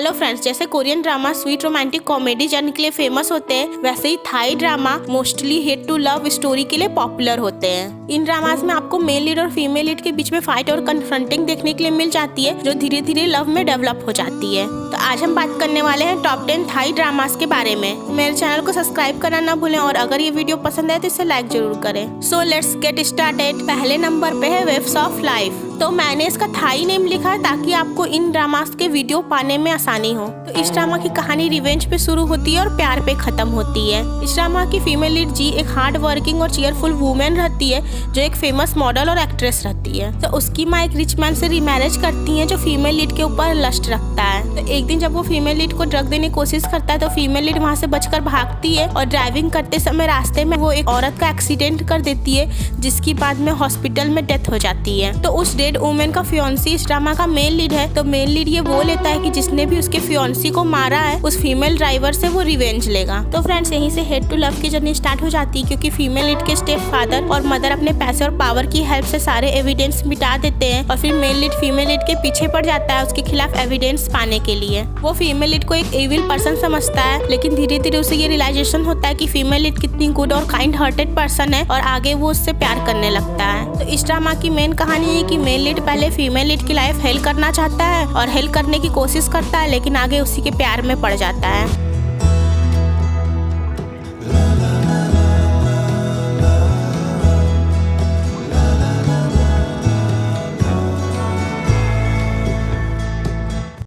Hello friends, जैसे Korean drama sweet romantic comedy genre के लिए फेमस होते हैं, वैसे ही Thai drama mostly hate to love story के लिए पॉपुलर होते हैं। इन ड्रामास में आपको मेल लीड और फीमेल लीड के बीच में फाइट और कन्फ्रंटिंग देखने के लिए मिल जाती है, जो धीरे धीरे लव में डेवलप हो जाती है। तो आज हम बात करने वाले हैं टॉप 10 थाई ड्रामास के बारे में। मेरे चैनल को सब्सक्राइब करना ना भूलें और अगर ये वीडियो पसंद है तो इसे लाइक जरूर करें। So let's get started. पहले नंबर पे है वेव्स ऑफ लाइफ। तो मैंने इसका थाई नेम लिखा है ताकि आपको इन ड्रामास के वीडियो पाने में आसानी हो। तो इस ड्रामा की कहानी रिवेंज पे शुरू होती है और प्यार पे खत्म होती है। इस ड्रामा की फीमेल लीड जी एक हार्ड वर्किंग और चीयरफुल वुमेन रहती है, जो एक फेमस मॉडल और एक्ट्रेस रहती है। तो उसकी माँ एक रिच मैन से रीमैरिज करती है, जो फीमेल लीड के ऊपर लस्ट रखता है। तो एक दिन जब वो फीमेल लीड को ड्रग देने की कोशिश करता है, तो फीमेल लीड वहाँ से बचकर भागती है और ड्राइविंग करते समय रास्ते में वो एक औरत का एक्सीडेंट कर देती है, जिसकी बाद में हॉस्पिटल में डेथ हो जाती है। तो उस डेड वुमेन का फियोन्सी इस ड्रामा का मेन लीड है। तो मेन लीड ये वो लेता है कि जिसने भी उसके फियोन्सी को मारा है, उस फीमेल ड्राइवर से वो रिवेंज लेगा। तो फ्रेंड्स, यहीं से हेट टू लव की जर्नी स्टार्ट हो जाती है, क्योंकि फीमेल लीड के स्टेप फादर और मदर अपने पैसे और पावर की हेल्प से सारे एविडेंस मिटा देते हैं और फिर मेन लीड फीमेल लीड के पीछे पड़ जाता है उसके खिलाफ एविडेंस पाने के लिए। वो फीमेल लीड को एक एविल पर्सन समझता है, लेकिन धीरे धीरे उसे ये रियलाइजेशन होता है कि फीमेल लीड कितनी गुड और काइंड हार्टेड पर्सन है और आगे वो उससे प्यार करने लगता है। तो इस ड्रामा की मेन कहानी है कि मेल लीड पहले फीमेल लीड की लाइफ हेल्प करना चाहता है और हेल्प करने की कोशिश करता है, लेकिन आगे उसी के प्यार में पड़ जाता है।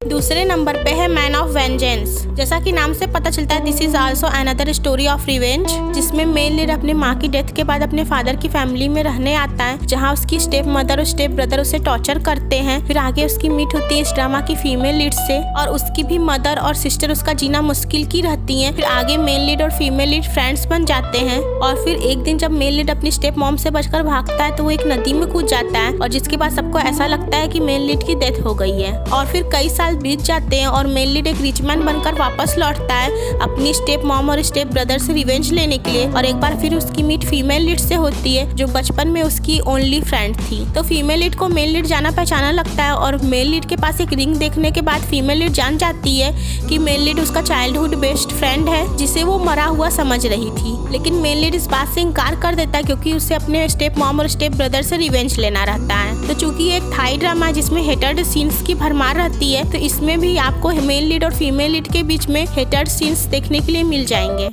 दूसरे नंबर पे है मैन ऑफ वेंजेंस। जैसा कि नाम से पता चलता है, this is also another story of revenge, जिसमें मेन लीड अपने माँ की डेथ के बाद अपने फादर की फैमिली में रहने आता है, जहाँ उसकी स्टेप मदर और स्टेप ब्रदर उसे टॉर्चर करते हैं। फिर आगे उसकी मीट होती है इस ड्रामा की फीमेल लीड से और उसकी भी मदर और सिस्टर उसका जीना मुश्किल की रहती है। फिर आगे मेन लीड और फीमेल लीड फ्रेंड्स बन जाते हैं और फिर एक दिन जब मेन लीड अपनी स्टेप मॉम से बचकर भागता है, तो वो एक नदी में कूद जाता है और जिसके बाद सबको ऐसा लगता है कि मेन लीड की डेथ हो गई है। और फिर कई साल बीत जाते हैं और मेन लीड एक रिच मैन बनकर वापस लौटता है अपनी स्टेप मॉम और स्टेप ब्रदर से रिवेंज लेने के लिए। और एक बार फिर उसकी मीट फीमेल लीड से होती है, जो बचपन में उसकी ओनली फ्रेंड थी। तो फीमेल लीड को मेल लीड जाना पहचाना लगता है और मेल लीड के पास एक रिंग देखने के बाद फीमेल लीड जान जाती है कि मेल लीड उसका चाइल्डहुड बेस्ट फ्रेंड है, जिसे वो मरा हुआ समझ रही थी। लेकिन मेल लीड इस बात से इनकार कर देता है, क्योंकि उसे अपने स्टेप मॉम और स्टेप ब्रदर से रिवेंज लेना रहता है। तो चूंकि एक थाई ड्रामा जिसमें हेटर्ड सीन्स की भरमार रहती है, तो इसमें भी आपको मेल लीड और फीमेल लीड के बीच में हेटर्ड सीन्स देखने के लिए मिल जाएंगे।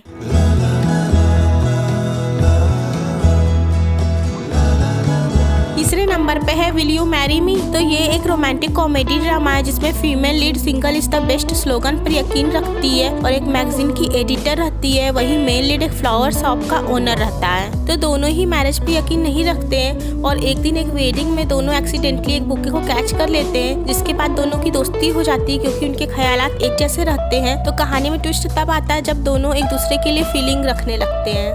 तीसरे नंबर पे है विल यू मैरी मी। तो ये एक रोमांटिक कॉमेडी ड्रामा है, जिसमें female lead single is the best slogan पर यकीन रखती है और एक मैगजीन की एडिटर रहती है। वही मेल लीड एक फ्लावर शॉप का ओनर रहता है। तो दोनों ही मैरिज पे यकीन नहीं रखते हैं और एक दिन एक वेडिंग में दोनों एक्सीडेंटली एक बुके को कैच कर लेते हैं, जिसके बाद दोनों की दोस्ती हो जाती है, क्योंकि उनके ख्यालात एक जैसे रहते हैं। तो कहानी में ट्विस्ट तब आता है जब दोनों एक दूसरे के लिए फीलिंग रखने लगते हैं।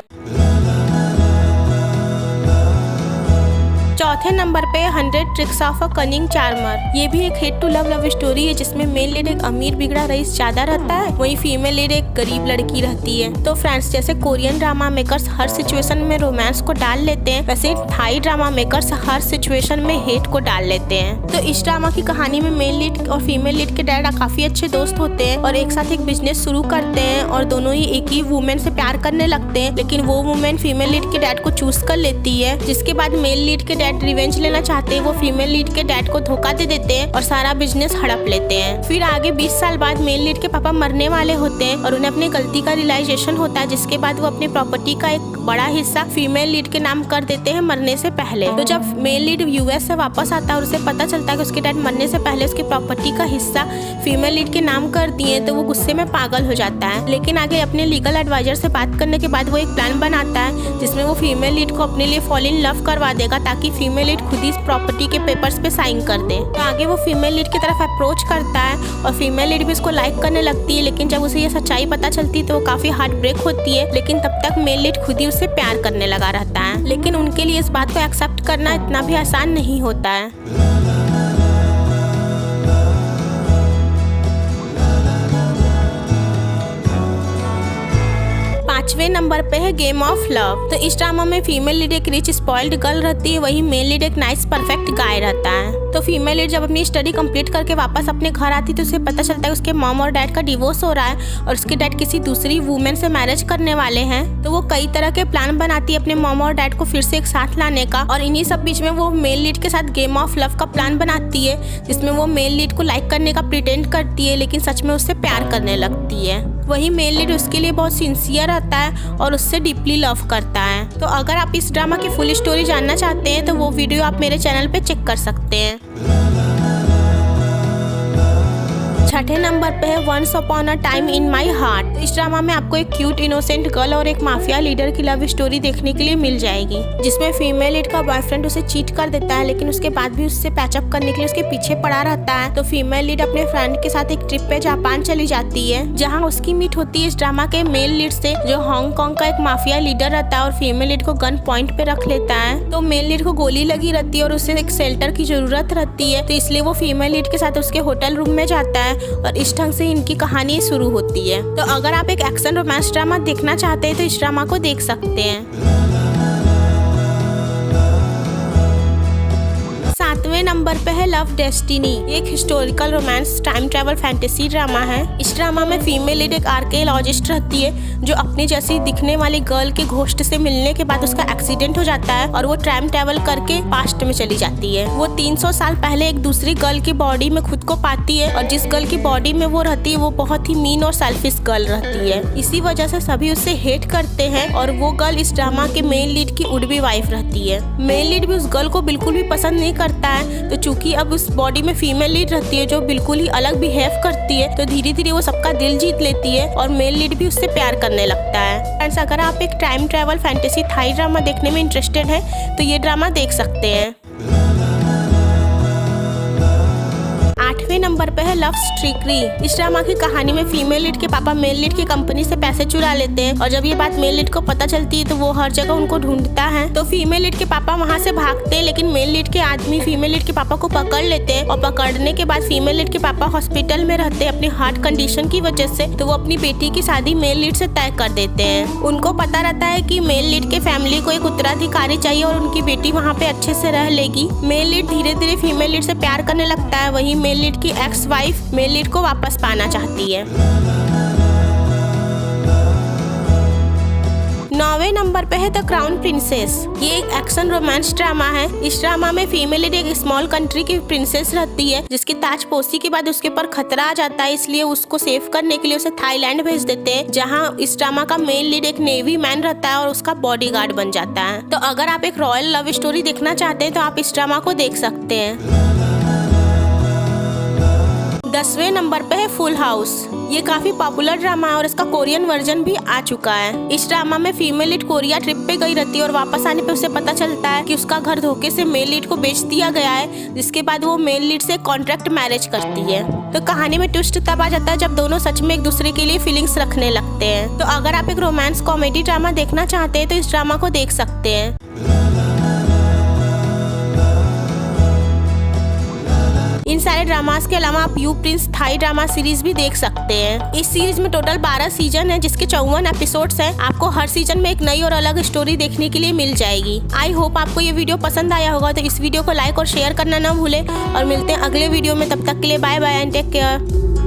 चौथे नंबर पे 100 tricks of a cunning charmer. ये भी एक हेट टू लव स्टोरी है, जिसमें मेल लीड एक अमीर बिगड़ा रईस ज्यादा रहता है, वही फीमेल लीड एक गरीब लड़की रहती है। तो फ्रेंड्स, जैसे कोरियन ड्रामा मेकर्स हर सिचुएशन में रोमांस को डाल लेते हैं, वैसे थाई ड्रामा मेकर्स हर सिचुएशन में हेट को डाल लेते हैं। तो इस ड्रामा की कहानी में मेल लीड और फीमेल लीड के डैड काफी अच्छे दोस्त होते हैं और एक साथ एक बिजनेस शुरू करते हैं और दोनों ही एक ही वुमेन से प्यार करने लगते हैं। लेकिन वो वुमेन फीमेल लीड के डैड को चूज कर लेती है, जिसके बाद मेल लीड के रिवेंज लेना चाहते हैं, वो फीमेल लीड के डैड को धोखा दे देते हैं और सारा बिजनेस हड़प लेते हैं। फिर आगे 20 साल बाद मेल लीड के पापा मरने वाले होते हैं और उन्हें अपनी गलती का रियलाइजेशन होता है, जिसके बाद वो अपनी प्रॉपर्टी का एक बड़ा हिस्सा फीमेल लीड के नाम कर देते हैं मरने से पहले। तो जब मेल लीड यूएस से वापस आता है और उसे पता चलता है कि उसके डैड मरने से पहले उसकी प्रॉपर्टी का हिस्सा फीमेल लीड के नाम कर दिए, तो वो गुस्से में पागल हो जाता है। लेकिन आगे अपने लीगल एडवाइजर से बात करने के बाद वो एक प्लान बनाता है, जिसमें वो फीमेल लीड को अपने लिए फॉल इन लव करवा देगा, ताकि फीमेल लीड खुद ही प्रॉपर्टी के पेपर्स पे साइन कर दे। तो आगे वो फीमेल लीड की तरफ अप्रोच करता है और फीमेल लीड भी उसको लाइक करने लगती है। लेकिन जब उसे ये सच्चाई पता चलती है, तो वो काफी हार्ट ब्रेक होती है। लेकिन तब तक मेल लीड खुद ही उससे प्यार करने लगा रहता है। लेकिन उनके लिए इस बात को एक्सेप्ट करना इतना भी आसान नहीं होता है। 5वें नंबर पे है गेम ऑफ लव। तो इस ड्रामा में फीमेल लीड एक रिच स्पॉइल्ड गर्ल रहती है, वही मेल लीड एक नाइस परफेक्ट गाय रहता है। तो फीमेल लीड जब अपनी स्टडी कंप्लीट करके वापस अपने घर आती है तो उसे पता चलता है उसके मॉम और डैड का डिवोर्स हो रहा है और उसके डैड किसी दूसरी वुमेन से मैरिज करने वाले हैं। तो वो कई तरह के प्लान बनाती है अपने मॉम और डैड को फिर से एक साथ लाने का, और इन्हीं सब बीच में वो मेल लीड के साथ गेम ऑफ लव का प्लान बनाती है, जिसमें वो मेल लीड को लाइक करने का प्रिटेंड करती है लेकिन सच में उससे प्यार करने लगती है। वही मेल लीड उसके लिए बहुत सिंसियर रहता है और उससे डीपली लव करता है। तो अगर आप इस ड्रामा की फुल स्टोरी जानना चाहते हैं तो वो वीडियो आप मेरे चैनल पे चेक कर सकते हैं। 6ठे नंबर पे है once upon a time in my heart. इस ड्रामा में आपको एक क्यूट इनोसेंट गर्ल और एक माफिया लीडर की लव स्टोरी देखने के लिए मिल जाएगी, जिसमें फीमेल लीड का बॉयफ्रेंड उसे चीट कर देता है लेकिन उसके बाद भी उससे पैचअप करने के लिए उसके पीछे पड़ा रहता है। तो फीमेल लीड अपने फ्रेंड के साथ एक ट्रिप पे जापान चली जाती है, जहाँ उसकी मीट होती है इस ड्रामा के मेल लीड से, जो हांगकांग का एक माफिया लीडर रहता है और फीमेल लीड को गन पॉइंट पे रख लेता है। तो मेल लीड को गोली लगी रहती है और उसे एक शेल्टर की जरूरत रहती है, तो इसलिए वो फीमेल लीड के साथ उसके होटल रूम में जाता है और इस ढंग से इनकी कहानी शुरू होती है। तो अगर आप एक एक्शन रोमांस ड्रामा देखना चाहते हैं तो इस ड्रामा को देख सकते हैं। 7वें नंबर पे है लव डेस्टिनी। ये एक historical romance time travel fantasy drama है। इस ड्रामा में फीमेल लीड एक आर्कियोलॉजिस्ट रहती है जो अपनी जैसी दिखने वाली गर्ल के घोस्ट से मिलने के बाद उसका एक्सीडेंट हो जाता है और वो टाइम ट्रैवल करके पास्ट में चली जाती है। वो 300 साल पहले एक दूसरी गर्ल की बॉडी में खुद को पाती है और जिस गर्ल की बॉडी में वो रहती है वो बहुत ही मीन और सेल्फिश गर्ल रहती है। इसी वजह से सभी उससे हेट करते हैं और वो गर्ल इस ड्रामा के मेन लीड की वुड बी वाइफ रहती है। मेन लीड भी उस गर्ल को बिल्कुल भी पसंद नहीं करता है, तो चूंकि अब उस बॉडी में फीमेल लीड रहती है जो बिल्कुल ही अलग बिहेव करती है, तो धीरे धीरे वो सबका दिल जीत लेती है और मेल लीड भी उससे प्यार करने लगता है। फ्रेंड्स, अगर आप एक time travel fantasy Thai drama देखने में इंटरेस्टेड है तो ये ड्रामा देख सकते हैं। 8वें नंबर पे है लव स्ट्रीकरी। इस ड्रामा की कहानी में फीमेल लीड के पापा मेल लीड की कंपनी से पैसे चुरा लेते हैं और जब ये बात मेल लीड को पता चलती है तो वो हर जगह उनको ढूंढता है। तो फीमेल लीड के पापा वहाँ से भागते हैं लेकिन मेल लीड के आदमी फीमेल लीड के पापा को पकड़ लेते हैं और पकड़ने के बाद फीमेल लीड के पापा हॉस्पिटल में रहते हैं अपनी हार्ट कंडीशन की वजह से, तो वो अपनी बेटी की शादी मेल लीड से तय कर देते हैं। उनको पता रहता है कि मेल लीड के फैमिली को एक उत्तराधिकारी चाहिए और उनकी बेटी वहाँ पे अच्छे से रह लेगी। मेल लीड धीरे धीरे फीमेल लीड से प्यार करने लगता है, वही मेल लीड की एक्स वाइफ मेल लीड को वापस पाना चाहती है। 9वें नंबर पे है द क्राउन प्रिंसेस। ये एक एक्शन रोमांस ड्रामा है। इस ड्रामा में फीमेल लीड एक स्मॉल कंट्री की प्रिंसेस रहती है जिसकी ताजपोशी के बाद उसके ऊपर खतरा आ जाता है, इसलिए उसको सेव करने के लिए उसे थाईलैंड भेज देते हैं, जहाँ इस ड्रामा का मेन लीड एक नेवी मैन रहता है और उसका बॉडीगार्ड बन जाता है। तो अगर आप एक रॉयल लव स्टोरी देखना चाहते हैं तो आप इस ड्रामा को देख सकते हैं। 10वें नंबर पे है फुल हाउस। ये काफी पॉपुलर ड्रामा है और इसका कोरियन वर्जन भी आ चुका है। इस ड्रामा में फीमेल लीड कोरिया ट्रिप पे गई रहती है और वापस आने पे उसे पता चलता है कि उसका घर धोखे से मेल लीड को बेच दिया गया है, जिसके बाद वो मेल लीड से कॉन्ट्रैक्ट मैरिज करती है। तो कहानी में ट्विस्ट तब आ जाता है जब दोनों सच में एक दूसरे के लिए फीलिंग्स रखने लगते हैं। तो अगर आप एक रोमांस कॉमेडी ड्रामा देखना चाहते हैं तो इस ड्रामा को देख सकते हैं। इन सारे ड्रामास के अलावा आप U Prince Thai drama series भी देख सकते हैं। इस सीरीज में टोटल 12 सीजन है जिसके 54 एपिसोड्स हैं। आपको हर सीजन में एक नई और अलग स्टोरी देखने के लिए मिल जाएगी। आई होप आपको ये वीडियो पसंद आया होगा, तो इस वीडियो को लाइक और शेयर करना ना भूलें और मिलते हैं अगले वीडियो में। तब तक के लिए bye bye and take care.